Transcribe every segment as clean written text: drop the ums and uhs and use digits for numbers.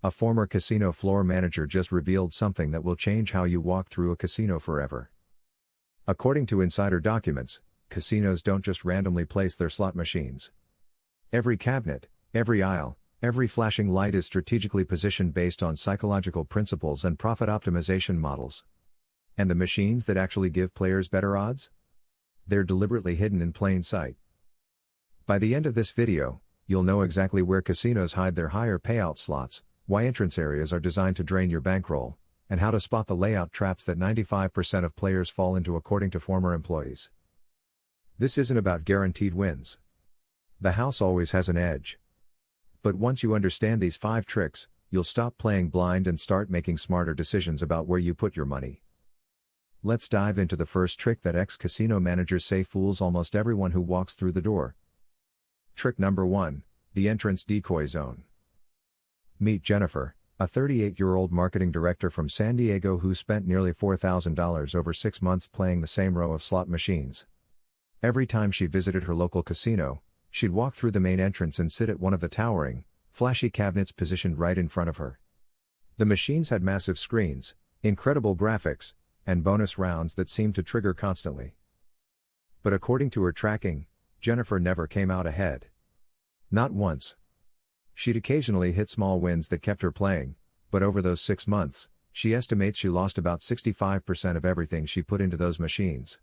A former casino floor manager just revealed something that will change how you walk through a casino forever. According to insider documents, casinos don't just randomly place their slot machines. Every cabinet, every aisle, every flashing light is strategically positioned based on psychological principles and profit optimization models. And the machines that actually give players better odds? They're deliberately hidden in plain sight. By the end of this video, you'll know exactly where casinos hide their higher payout slots, why entrance areas are designed to drain your bankroll, and how to spot the layout traps that 95% of players fall into according to former employees. This isn't about guaranteed wins. The house always has an edge. But once you understand these 5 tricks, you'll stop playing blind and start making smarter decisions about where you put your money. Let's dive into the first trick that ex-casino managers say fools almost everyone who walks through the door. Trick number 1, the entrance decoy zone. Meet Jennifer, a 38-year-old marketing director from San Diego who spent nearly $4,000 over 6 months playing the same row of slot machines. Every time she visited her local casino, she'd walk through the main entrance and sit at one of the towering, flashy cabinets positioned right in front of her. The machines had massive screens, incredible graphics, and bonus rounds that seemed to trigger constantly. But according to her tracking, Jennifer never came out ahead. Not once. She'd occasionally hit small wins that kept her playing, but over those 6 months, she estimates she lost about 65% of everything she put into those machines.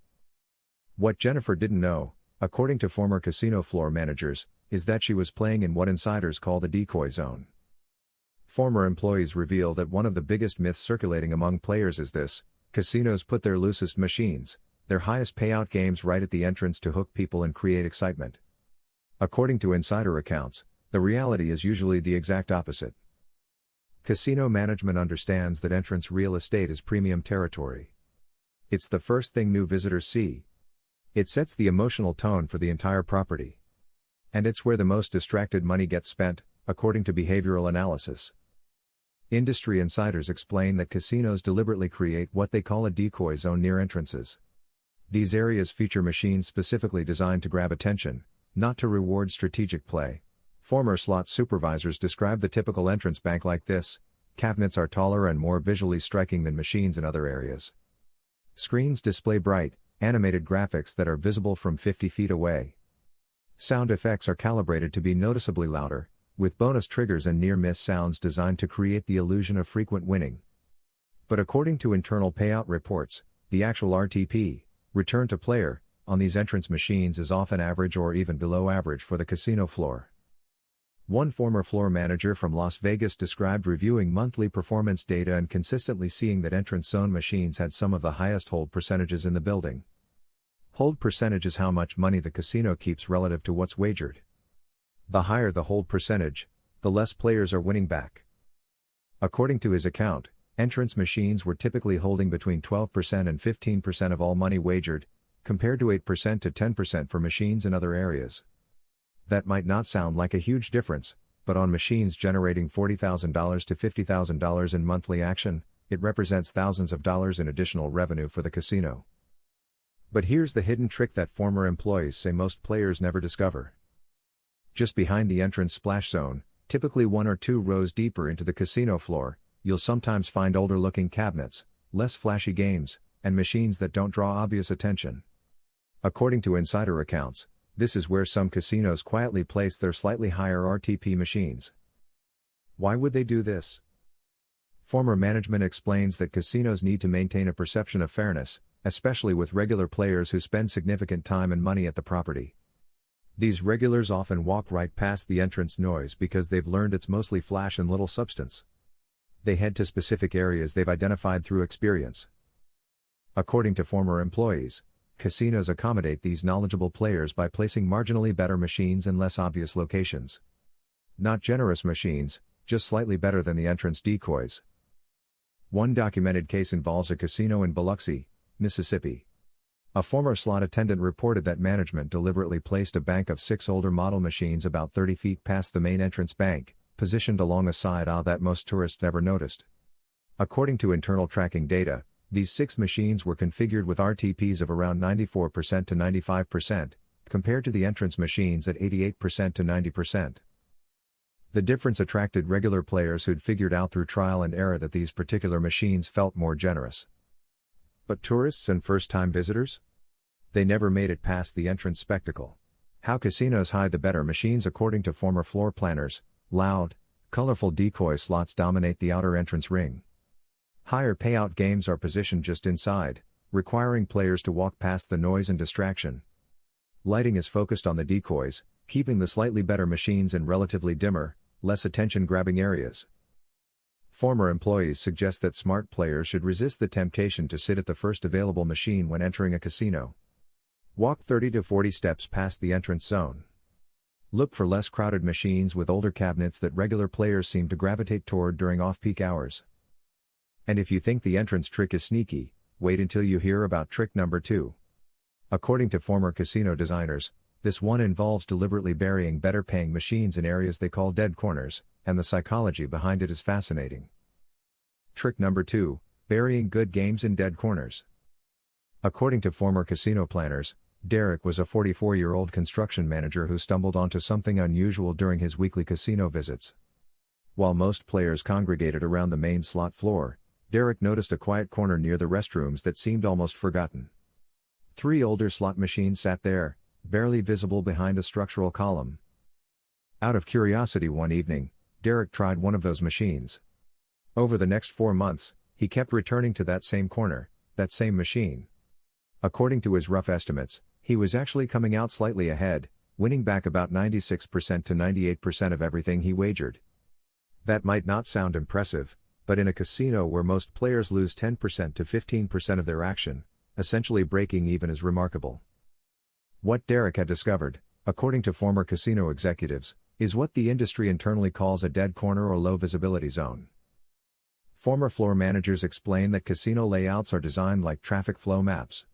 What Jennifer didn't know, according to former casino floor managers, is that she was playing in what insiders call the decoy zone. Former employees reveal that one of the biggest myths circulating among players is this: casinos put their loosest machines, their highest payout games right at the entrance to hook people and create excitement. According to insider accounts, the reality is usually the exact opposite. Casino management understands that entrance real estate is premium territory. It's the first thing new visitors see. It sets the emotional tone for the entire property. And it's where the most distracted money gets spent, according to behavioral analysis. Industry insiders explain that casinos deliberately create what they call a decoy zone near entrances. These areas feature machines specifically designed to grab attention, not to reward strategic play. Former slot supervisors describe the typical entrance bank like this: cabinets are taller and more visually striking than machines in other areas. Screens display bright, animated graphics that are visible from 50 feet away. Sound effects are calibrated to be noticeably louder, with bonus triggers and near-miss sounds designed to create the illusion of frequent winning. But according to internal payout reports, the actual RTP, return to player, on these entrance machines is often average or even below average for the casino floor. One former floor manager from Las Vegas described reviewing monthly performance data and consistently seeing that entrance zone machines had some of the highest hold percentages in the building. Hold percentage is how much money the casino keeps relative to what's wagered. The higher the hold percentage, the less players are winning back. According to his account, entrance machines were typically holding between 12% and 15% of all money wagered, compared to 8% to 10% for machines in other areas. That might not sound like a huge difference, but on machines generating $40,000 to $50,000 in monthly action, it represents thousands of dollars in additional revenue for the casino. But here's the hidden trick that former employees say most players never discover. Just behind the entrance splash zone, typically 1 or 2 rows deeper into the casino floor, you'll sometimes find older-looking cabinets, less flashy games, and machines that don't draw obvious attention. According to insider accounts, this is where some casinos quietly place their slightly higher RTP machines. Why would they do this? Former management explains that casinos need to maintain a perception of fairness, especially with regular players who spend significant time and money at the property. These regulars often walk right past the entrance noise because they've learned it's mostly flash and little substance. They head to specific areas they've identified through experience. According to former employees, casinos accommodate these knowledgeable players by placing marginally better machines in less obvious locations. Not generous machines, just slightly better than the entrance decoys. One documented case involves a casino in Biloxi, Mississippi. A former slot attendant reported that management deliberately placed a bank of 6 older model machines about 30 feet past the main entrance bank, positioned along a side aisle that most tourists never noticed. According to internal tracking data, these 6 machines were configured with RTPs of around 94% to 95%, compared to the entrance machines at 88% to 90%. The difference attracted regular players who'd figured out through trial and error that these particular machines felt more generous. But tourists and first-time visitors? They never made it past the entrance spectacle. How casinos hide the better machines. According to former floor planners, loud, colorful decoy slots dominate the outer entrance ring. Higher payout games are positioned just inside, requiring players to walk past the noise and distraction. Lighting is focused on the decoys, keeping the slightly better machines in relatively dimmer, less attention-grabbing areas. Former employees suggest that smart players should resist the temptation to sit at the first available machine when entering a casino. Walk 30 to 40 steps past the entrance zone. Look for less crowded machines with older cabinets that regular players seem to gravitate toward during off-peak hours. And if you think the entrance trick is sneaky, wait until you hear about trick number 2. According to former casino designers, this one involves deliberately burying better-paying machines in areas they call dead corners, and the psychology behind it is fascinating. Trick number 2, burying good games in dead corners. According to former casino planners, Derek was a 44-year-old construction manager who stumbled onto something unusual during his weekly casino visits. While most players congregated around the main slot floor, Derek noticed a quiet corner near the restrooms that seemed almost forgotten. 3 older slot machines sat there, barely visible behind a structural column. Out of curiosity one evening, Derek tried one of those machines. Over the next 4 months, he kept returning to that same corner, that same machine. According to his rough estimates, he was actually coming out slightly ahead, winning back about 96% to 98% of everything he wagered. That might not sound impressive, but in a casino where most players lose 10% to 15% of their action, essentially breaking even is remarkable. What Derek had discovered, according to former casino executives, is what the industry internally calls a dead corner or low visibility zone. Former floor managers explain that casino layouts are designed like traffic flow maps.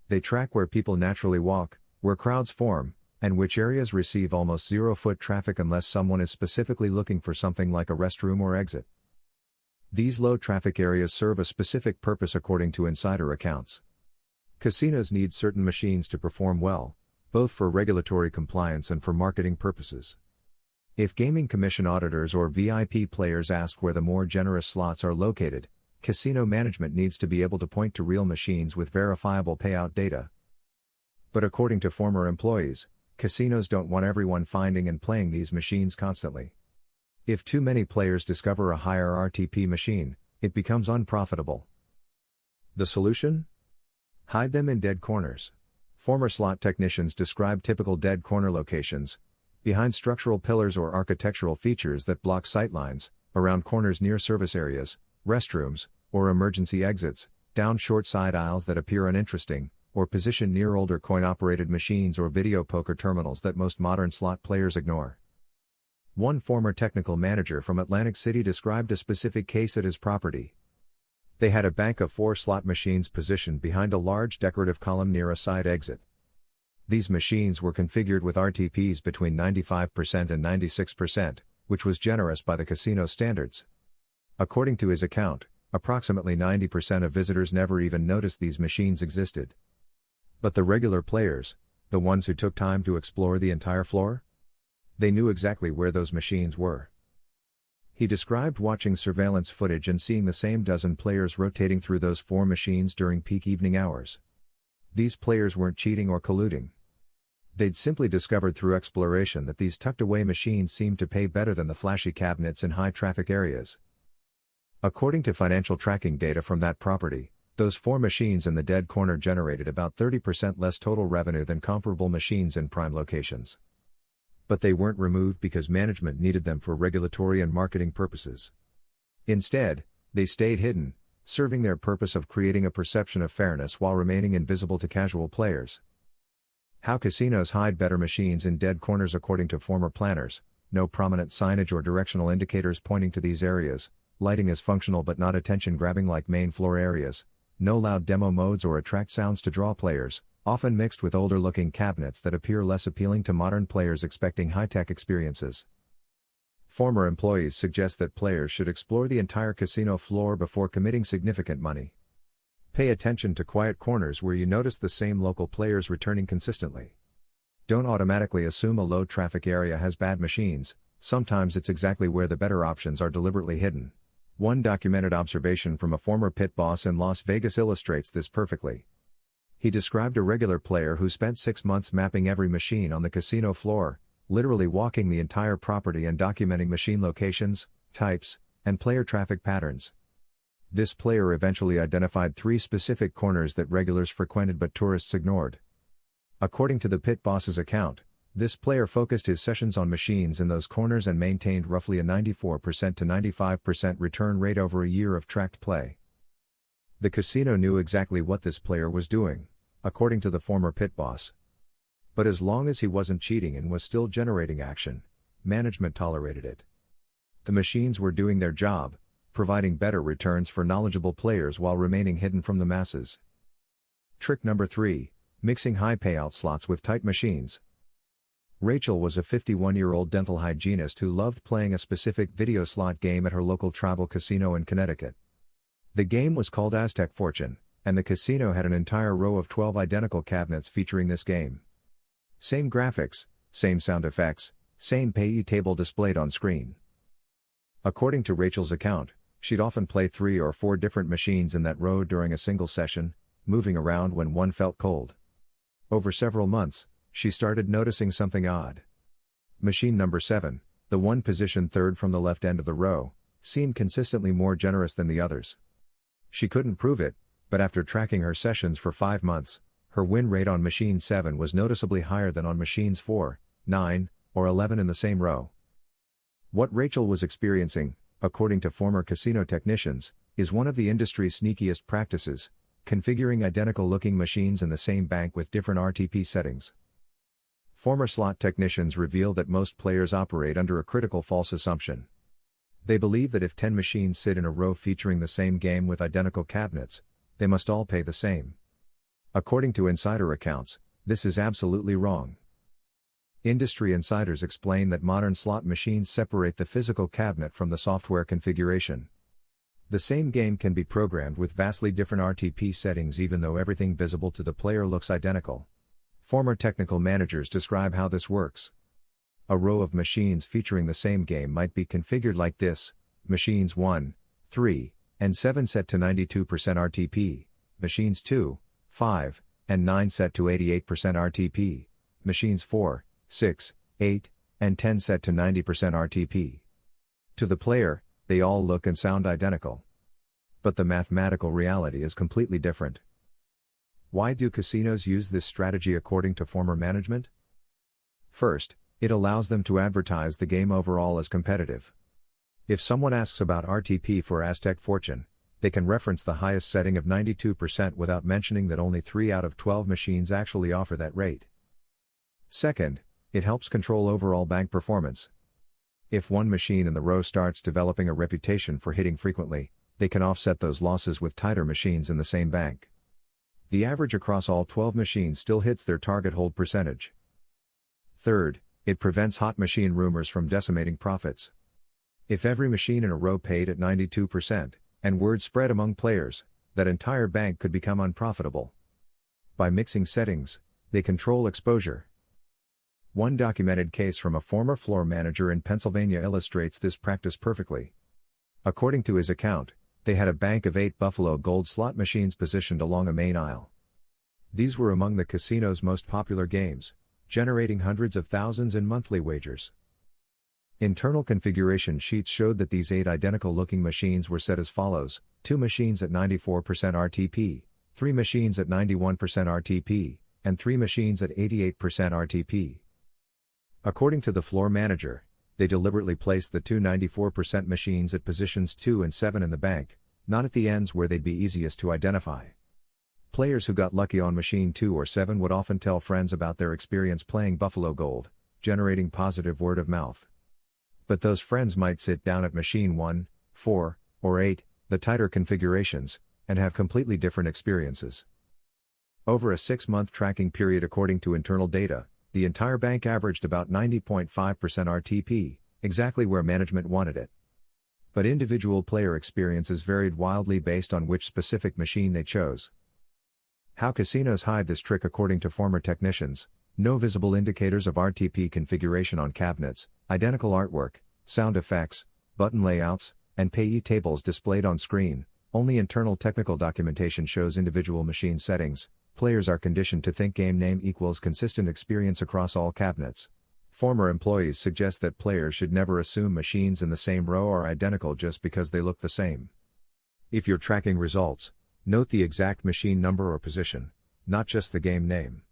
They track where people naturally walk, where crowds form, and which areas receive almost zero foot traffic unless someone is specifically looking for something like a restroom or exit. These low traffic areas serve a specific purpose according to insider accounts. Casinos need certain machines to perform well, both for regulatory compliance and for marketing purposes. If Gaming Commission auditors or VIP players ask where the more generous slots are located, casino management needs to be able to point to real machines with verifiable payout data. But according to former employees, casinos don't want everyone finding and playing these machines constantly. If too many players discover a higher RTP machine, it becomes unprofitable. The solution? Hide them in dead corners. Former slot technicians describe typical dead corner locations: behind structural pillars or architectural features that block sightlines, around corners near service areas, restrooms, or emergency exits, down short side aisles that appear uninteresting, or positioned near older coin-operated machines or video poker terminals that most modern slot players ignore. One former technical manager from Atlantic City described a specific case at his property. They had a bank of 4 slot machines positioned behind a large decorative column near a side exit. These machines were configured with RTPs between 95% and 96%, which was generous by the casino standards. According to his account, approximately 90% of visitors never even noticed these machines existed. But the regular players, the ones who took time to explore the entire floor? They knew exactly where those machines were. He described watching surveillance footage and seeing the same dozen players rotating through those 4 machines during peak evening hours. These players weren't cheating or colluding. They'd simply discovered through exploration that these tucked-away machines seemed to pay better than the flashy cabinets in high-traffic areas. According to financial tracking data from that property, those 4 machines in the dead corner generated about 30% less total revenue than comparable machines in prime locations. But they weren't removed because management needed them for regulatory and marketing purposes. Instead, they stayed hidden, serving their purpose of creating a perception of fairness while remaining invisible to casual players. How casinos hide better machines in dead corners. According to former planners, no prominent signage or directional indicators pointing to these areas, lighting is functional but not attention-grabbing like main floor areas, no loud demo modes or attract sounds to draw players, often mixed with older-looking cabinets that appear less appealing to modern players expecting high-tech experiences. Former employees suggest that players should explore the entire casino floor before committing significant money. Pay attention to quiet corners where you notice the same local players returning consistently. Don't automatically assume a low-traffic area has bad machines. Sometimes it's exactly where the better options are deliberately hidden. One documented observation from a former pit boss in Las Vegas illustrates this perfectly. He described a regular player who spent 6 months mapping every machine on the casino floor, literally walking the entire property and documenting machine locations, types, and player traffic patterns. This player eventually identified 3 specific corners that regulars frequented but tourists ignored. According to the pit boss's account, this player focused his sessions on machines in those corners and maintained roughly a 94% to 95% return rate over a year of tracked play. The casino knew exactly what this player was doing, according to the former pit boss. But as long as he wasn't cheating and was still generating action, management tolerated it. The machines were doing their job, providing better returns for knowledgeable players while remaining hidden from the masses. Trick number 3, mixing high-payout slots with tight machines. Rachel was a 51-year-old dental hygienist who loved playing a specific video slot game at her local tribal casino in Connecticut. The game was called Aztec Fortune, and the casino had an entire row of 12 identical cabinets featuring this game. Same graphics, same sound effects, same payee table displayed on screen. According to Rachel's account, she'd often play 3 or 4 different machines in that row during a single session, moving around when one felt cold. Over several months, she started noticing something odd. Machine number 7, the one positioned third from the left end of the row, seemed consistently more generous than the others. She couldn't prove it, but after tracking her sessions for 5 months, her win rate on machine 7 was noticeably higher than on machines 4, 9, or 11 in the same row. What Rachel was experiencing, according to former casino technicians, is one of the industry's sneakiest practices: configuring identical-looking machines in the same bank with different RTP settings. Former slot technicians reveal that most players operate under a critical false assumption. They believe that if 10 machines sit in a row featuring the same game with identical cabinets, they must all pay the same. According to insider accounts, this is absolutely wrong. Industry insiders explain that modern slot machines separate the physical cabinet from the software configuration. The same game can be programmed with vastly different RTP settings even though everything visible to the player looks identical. Former technical managers describe how this works. A row of machines featuring the same game might be configured like this: machines 1, 3, and 7 set to 92% RTP, machines 2, 5, and 9 set to 88% RTP, machines 4, 6, 8, and 10 set to 90% RTP. To the player, they all look and sound identical. But the mathematical reality is completely different. Why do casinos use this strategy according to former management? First, it allows them to advertise the game overall as competitive. If someone asks about RTP for Aztec Fortune, they can reference the highest setting of 92% without mentioning that only 3 out of 12 machines actually offer that rate. Second, it helps control overall bank performance. If one machine in the row starts developing a reputation for hitting frequently, they can offset those losses with tighter machines in the same bank. The average across all 12 machines still hits their target hold percentage. Third, it prevents hot machine rumors from decimating profits. If every machine in a row paid at 92%, and word spread among players, that entire bank could become unprofitable. By mixing settings, they control exposure. One documented case from a former floor manager in Pennsylvania illustrates this practice perfectly. According to his account, they had a bank of 8 Buffalo Gold slot machines positioned along a main aisle. These were among the casino's most popular games, generating hundreds of thousands in monthly wagers. Internal configuration sheets showed that these 8 identical-looking machines were set as follows: 2 machines at 94% RTP, 3 machines at 91% RTP, and 3 machines at 88% RTP. According to the floor manager, they deliberately placed the 2 94% machines at positions 2 and 7 in the bank, not at the ends where they'd be easiest to identify. Players who got lucky on machine 2 or 7 would often tell friends about their experience playing Buffalo Gold, generating positive word of mouth. But those friends might sit down at machine 1, 4, or 8, the tighter configurations, and have completely different experiences. Over a 6-month tracking period according to internal data, the entire bank averaged about 90.5% RTP, exactly where management wanted it. But individual player experiences varied wildly based on which specific machine they chose. How casinos hide this trick? According to former technicians, no visible indicators of RTP configuration on cabinets, identical artwork, sound effects, button layouts, and payee tables displayed on screen. Only internal technical documentation shows individual machine settings. Players are conditioned to think game name equals consistent experience across all cabinets. Former employees suggest that players should never assume machines in the same row are identical just because they look the same. If you're tracking results, note the exact machine number or position, not just the game name.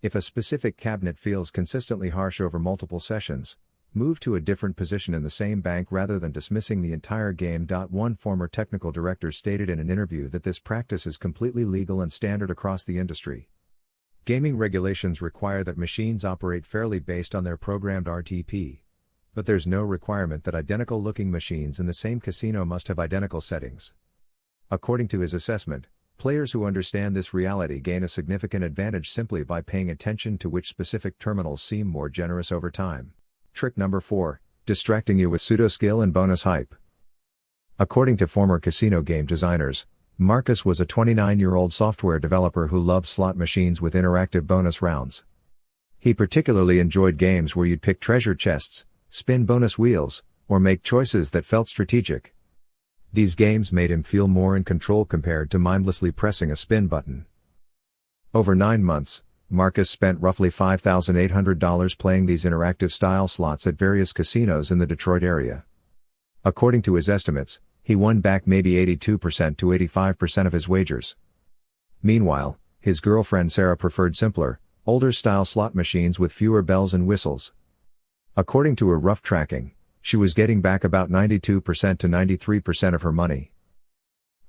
If a specific cabinet feels consistently harsh over multiple sessions, move to a different position in the same bank rather than dismissing the entire game. One former technical director stated in an interview that this practice is completely legal and standard across the industry. Gaming regulations require that machines operate fairly based on their programmed RTP. But there's no requirement that identical-looking machines in the same casino must have identical settings. According to his assessment, players who understand this reality gain a significant advantage simply by paying attention to which specific terminals seem more generous over time. Trick number 4, distracting you with pseudo-skill and bonus hype. According to former casino game designers, Marcus was a 29-year-old software developer who loved slot machines with interactive bonus rounds. He particularly enjoyed games where you'd pick treasure chests, spin bonus wheels, or make choices that felt strategic. These games made him feel more in control compared to mindlessly pressing a spin button. Over 9 months, Marcus spent roughly $5,800 playing these interactive style slots at various casinos in the Detroit area. According to his estimates, he won back maybe 82% to 85% of his wagers. Meanwhile, his girlfriend Sarah preferred simpler, older style slot machines with fewer bells and whistles. According to her rough tracking, she was getting back about 92% to 93% of her money.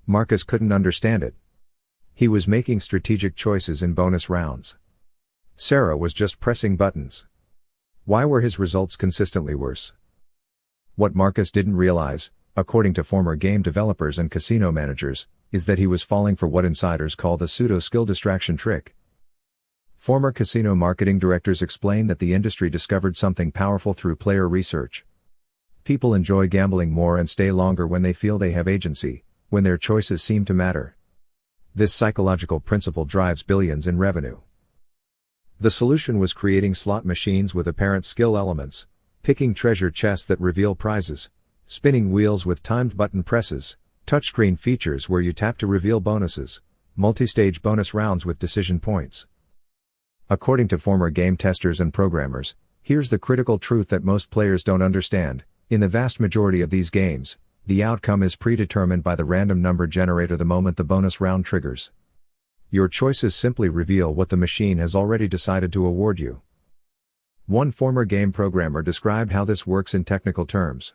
Marcus couldn't understand it. He was making strategic choices in bonus rounds. Sarah was just pressing buttons. Why were his results consistently worse? What Marcus didn't realize, according to former game developers and casino managers, is that he was falling for what insiders call the pseudo-skill distraction trick. Former casino marketing directors explain that the industry discovered something powerful through player research. People enjoy gambling more and stay longer when they feel they have agency, when their choices seem to matter. This psychological principle drives billions in revenue. The solution was creating slot machines with apparent skill elements, picking treasure chests that reveal prizes, spinning wheels with timed button presses, touchscreen features where you tap to reveal bonuses, multi-stage bonus rounds with decision points. According to former game testers and programmers, here's the critical truth that most players don't understand. In the vast majority of these games, the outcome is predetermined by the random number generator the moment the bonus round triggers. Your choices simply reveal what the machine has already decided to award you. One former game programmer described how this works in technical terms.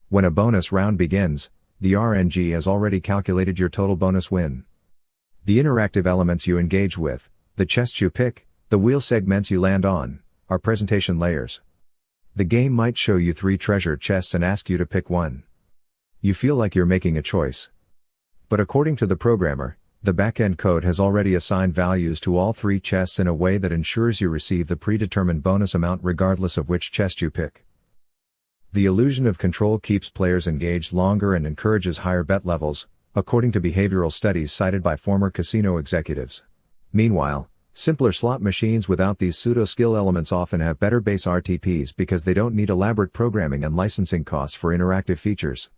When a bonus round begins, the RNG has already calculated your total bonus win. The interactive elements you engage with, the chests you pick, the wheel segments you land on, are presentation layers. The game might show you 3 treasure chests and ask you to pick one. You feel like you're making a choice. But according to the programmer, the back-end code has already assigned values to all 3 chests in a way that ensures you receive the predetermined bonus amount regardless of which chest you pick. The illusion of control keeps players engaged longer and encourages higher bet levels, according to behavioral studies cited by former casino executives. Meanwhile, simpler slot machines without these pseudo-skill elements often have better base RTPs because they don't need elaborate programming and licensing costs for interactive features.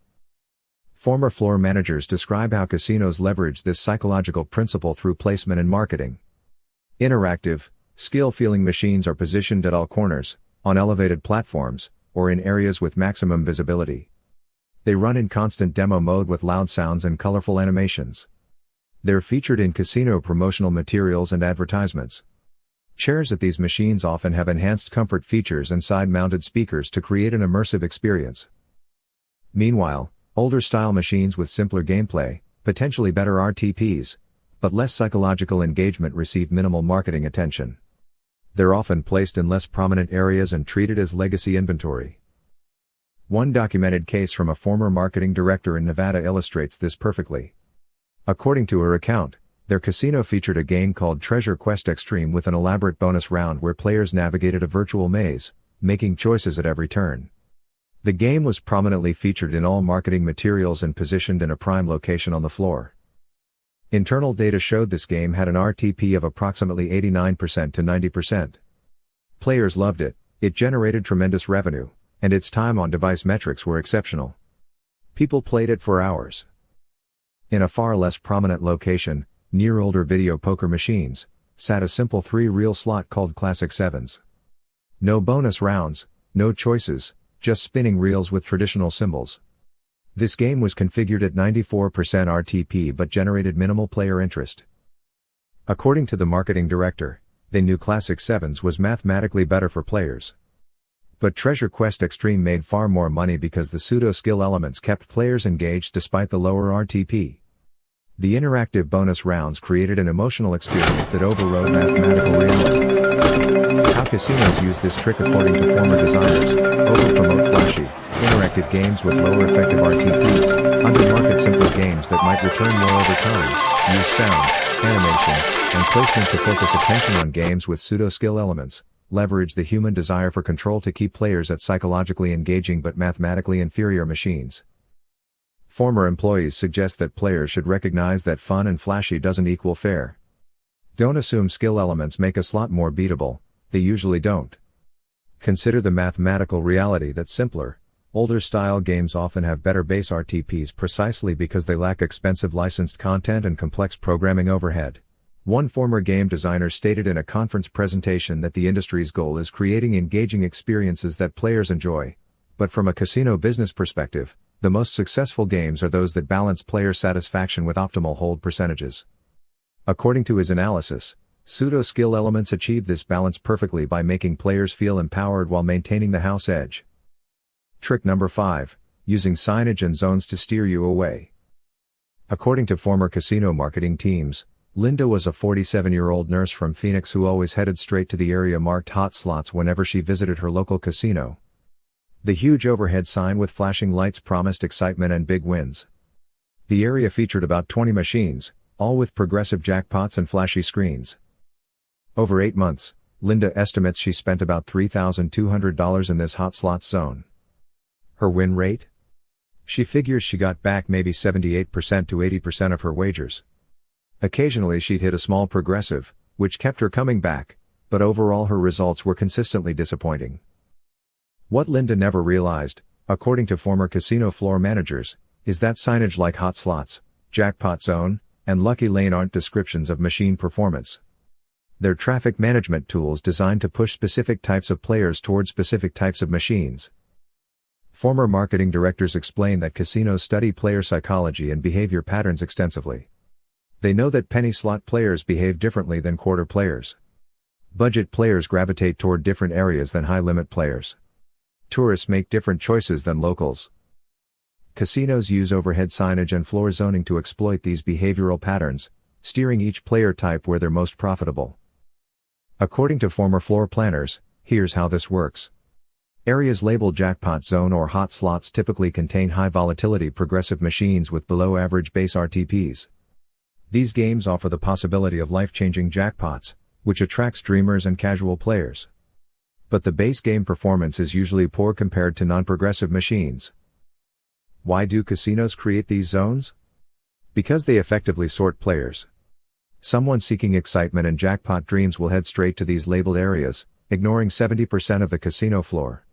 Former floor managers describe how casinos leverage this psychological principle through placement and marketing. Interactive, skill-feeling machines are positioned at all corners, on elevated platforms, or in areas with maximum visibility. They run in constant demo mode with loud sounds and colorful animations. They're featured in casino promotional materials and advertisements. Chairs at these machines often have enhanced comfort features and side-mounted speakers to create an immersive experience. Meanwhile, older style machines with simpler gameplay, potentially better RTPs, but less psychological engagement receive minimal marketing attention. They're often placed in less prominent areas and treated as legacy inventory. One documented case from a former marketing director in Nevada illustrates this perfectly. According to her account, their casino featured a game called Treasure Quest Extreme with an elaborate bonus round where players navigated a virtual maze, making choices at every turn. The game was prominently featured in all marketing materials and positioned in a prime location on the floor. Internal data showed this game had an RTP of approximately 89% to 90%. Players loved it, It generated tremendous revenue, and its time-on-device metrics were exceptional. People played it for hours. In a far less prominent location, near older video poker machines, sat a simple 3-reel slot called Classic Sevens. No bonus rounds, no choices, just spinning reels with traditional symbols. This game was configured at 94% RTP but generated minimal player interest. According to the marketing director, they knew Classic Sevens was mathematically better for players. But Treasure Quest Extreme made far more money because the pseudo-skill elements kept players engaged despite the lower RTP. The interactive bonus rounds created an emotional experience that overrode mathematical reality. How casinos use this trick according to former designers: over-promote flashy, interactive games with lower effective RTPs, under-market simple games that might return more over time, use sound, animations, and placement to focus attention on games with pseudo-skill elements, leverage the human desire for control to keep players at psychologically engaging but mathematically inferior machines. Former employees suggest that players should recognize that fun and flashy doesn't equal fair. Don't assume skill elements make a slot more beatable, they usually don't. Consider the mathematical reality that simpler, older-style games often have better base RTPs precisely because they lack expensive licensed content and complex programming overhead. One former game designer stated in a conference presentation that the industry's goal is creating engaging experiences that players enjoy. But from a casino business perspective, the most successful games are those that balance player satisfaction with optimal hold percentages. According to his analysis, pseudo-skill elements achieve this balance perfectly by making players feel empowered while maintaining the house edge. Trick number 5, using signage and zones to steer you away. According to former casino marketing teams, Linda was a 47-year-old nurse from Phoenix who always headed straight to the area marked hot slots whenever she visited her local casino. The huge overhead sign with flashing lights promised excitement and big wins. The area featured about 20 machines, all with progressive jackpots and flashy screens. Over 8 months, Linda estimates she spent about $3,200 in this hot slots zone. Her win rate? She figures she got back maybe 78% to 80% of her wagers. Occasionally she'd hit a small progressive, which kept her coming back, but overall her results were consistently disappointing. What Linda never realized, according to former casino floor managers, is that signage like hot slots, jackpot zone, and lucky lane aren't descriptions of machine performance. They're traffic management tools designed to push specific types of players toward specific types of machines. Former marketing directors explain that casinos study player psychology and behavior patterns extensively. They know that penny slot players behave differently than quarter players. Budget players gravitate toward different areas than high-limit players. Tourists make different choices than locals. Casinos use overhead signage and floor zoning to exploit these behavioral patterns, steering each player type where they're most profitable. According to former floor planners, here's how this works. Areas labeled jackpot zone or hot slots typically contain high volatility progressive machines with below average base RTPs. These games offer the possibility of life-changing jackpots, which attracts dreamers and casual players. But the base game performance is usually poor compared to non-progressive machines. Why do casinos create these zones? Because they effectively sort players. Someone seeking excitement and jackpot dreams will head straight to these labeled areas, ignoring 70% of the casino floor.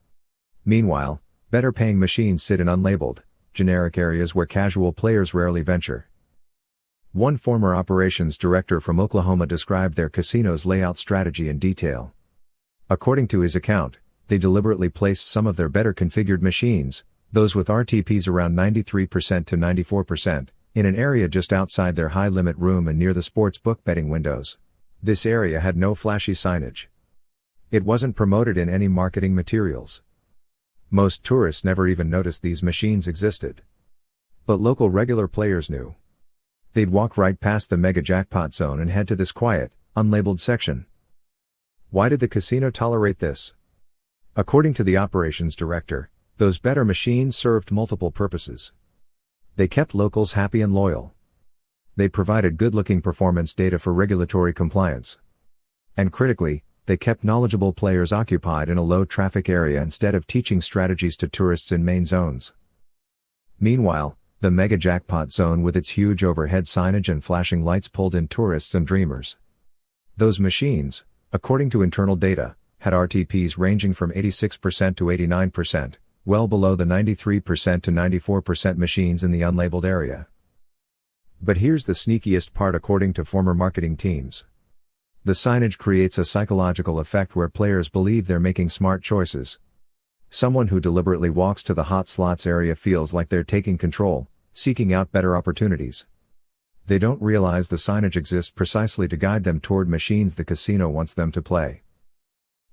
Meanwhile, better-paying machines sit in unlabeled, generic areas where casual players rarely venture. One former operations director from Oklahoma described their casino's layout strategy in detail. According to his account, they deliberately placed some of their better configured machines, those with RTPs around 93% to 94%, in an area just outside their high-limit room and near the sports book betting windows. This area had no flashy signage. It wasn't promoted in any marketing materials. Most tourists never even noticed these machines existed. But local regular players knew. They'd walk right past the mega jackpot zone and head to this quiet, unlabeled section. Why did the casino tolerate this? According to the operations director, those better machines served multiple purposes. They kept locals happy and loyal. They provided good-looking performance data for regulatory compliance. And critically, they kept knowledgeable players occupied in a low-traffic area instead of teaching strategies to tourists in main zones. Meanwhile, the mega jackpot zone with its huge overhead signage and flashing lights pulled in tourists and dreamers. Those machines, according to internal data, had RTPs ranging from 86% to 89%, well below the 93% to 94% machines in the unlabeled area. But here's the sneakiest part according to former marketing teams. The signage creates a psychological effect where players believe they're making smart choices. Someone who deliberately walks to the hot slots area feels like they're taking control, seeking out better opportunities. They don't realize the signage exists precisely to guide them toward machines the casino wants them to play.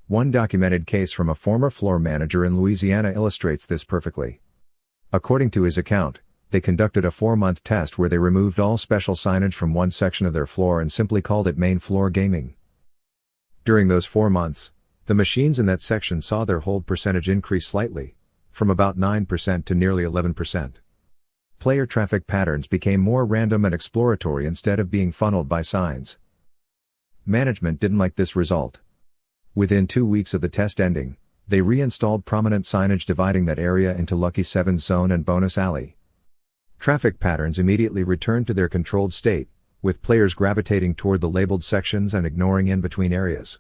One documented case from a former floor manager in Louisiana illustrates this perfectly. According to his account, they conducted a 4-month test where they removed all special signage from one section of their floor and simply called it main floor gaming. During those 4 months, the machines in that section saw their hold percentage increase slightly, from about 9% to nearly 11%. Player traffic patterns became more random and exploratory instead of being funneled by signs. Management didn't like this result. Within 2 weeks of the test ending, they reinstalled prominent signage dividing that area into Lucky 7 Zone and Bonus Alley. Traffic patterns immediately returned to their controlled state, with players gravitating toward the labeled sections and ignoring in-between areas.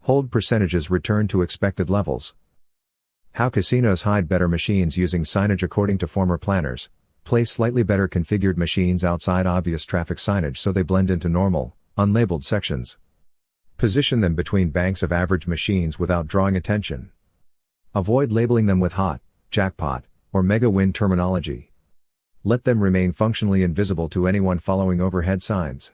Hold percentages returned to expected levels. How casinos hide better machines using signage. According to former planners, place slightly better configured machines outside obvious traffic signage so they blend into normal, unlabeled sections. Position them between banks of average machines without drawing attention. Avoid labeling them with hot, jackpot, or mega win terminology. Let them remain functionally invisible to anyone following overhead signs.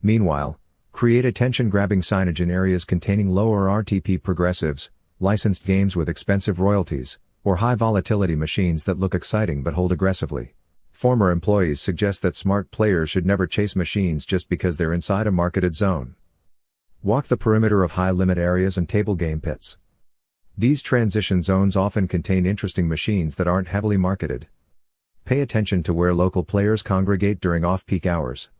Meanwhile, create attention-grabbing signage in areas containing lower RTP progressives, licensed games with expensive royalties, or high-volatility machines that look exciting but hold aggressively. Former employees suggest that smart players should never chase machines just because they're inside a marketed zone. Walk the perimeter of high-limit areas and table game pits. These transition zones often contain interesting machines that aren't heavily marketed. Pay attention to where local players congregate during off-peak hours.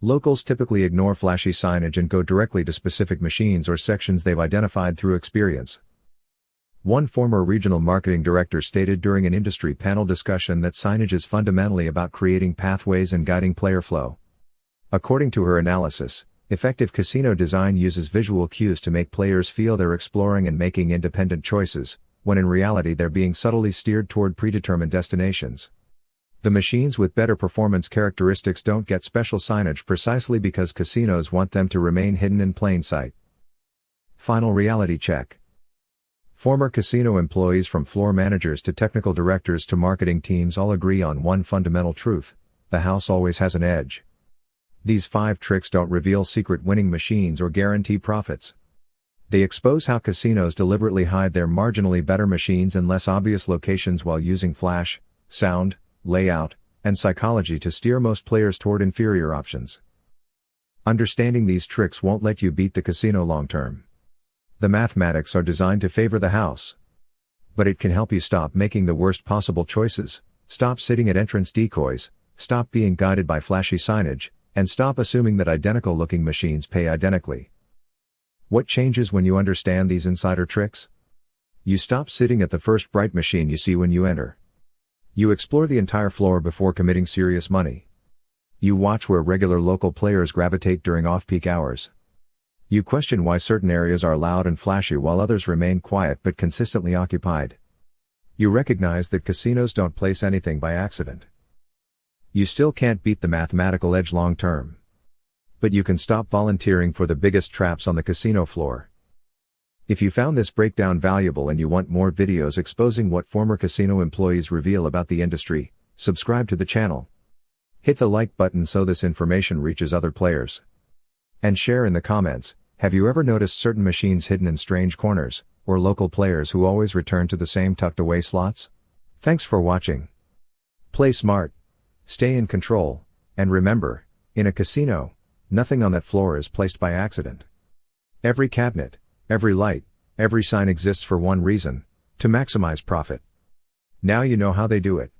Locals typically ignore flashy signage and go directly to specific machines or sections they've identified through experience. One former regional marketing director stated during an industry panel discussion that signage is fundamentally about creating pathways and guiding player flow. According to her analysis, effective casino design uses visual cues to make players feel they're exploring and making independent choices, when in reality they're being subtly steered toward predetermined destinations. The machines with better performance characteristics don't get special signage precisely because casinos want them to remain hidden in plain sight. Final reality check. Former casino employees from floor managers to technical directors to marketing teams all agree on one fundamental truth: the house always has an edge. These 5 tricks don't reveal secret winning machines or guarantee profits. They expose how casinos deliberately hide their marginally better machines in less obvious locations while using flash, sound, layout, and psychology to steer most players toward inferior options. Understanding these tricks won't let you beat the casino long term. The mathematics are designed to favor the house. But it can help you stop making the worst possible choices, stop sitting at entrance decoys, stop being guided by flashy signage, and stop assuming that identical looking machines pay identically. What changes when you understand these insider tricks? You stop sitting at the first bright machine you see when you enter. You explore the entire floor before committing serious money. You watch where regular local players gravitate during off-peak hours. You question why certain areas are loud and flashy while others remain quiet but consistently occupied. You recognize that casinos don't place anything by accident. You still can't beat the mathematical edge long term. But you can stop volunteering for the biggest traps on the casino floor. If you found this breakdown valuable and you want more videos exposing what former casino employees reveal about the industry, subscribe to the channel. Hit the like button so this information reaches other players. And share in the comments, have you ever noticed certain machines hidden in strange corners, or local players who always return to the same tucked away slots? Thanks for watching. Play smart, stay in control, and remember, in a casino, nothing on that floor is placed by accident. Every cabinet, every light, every sign exists for one reason: to maximize profit. Now you know how they do it.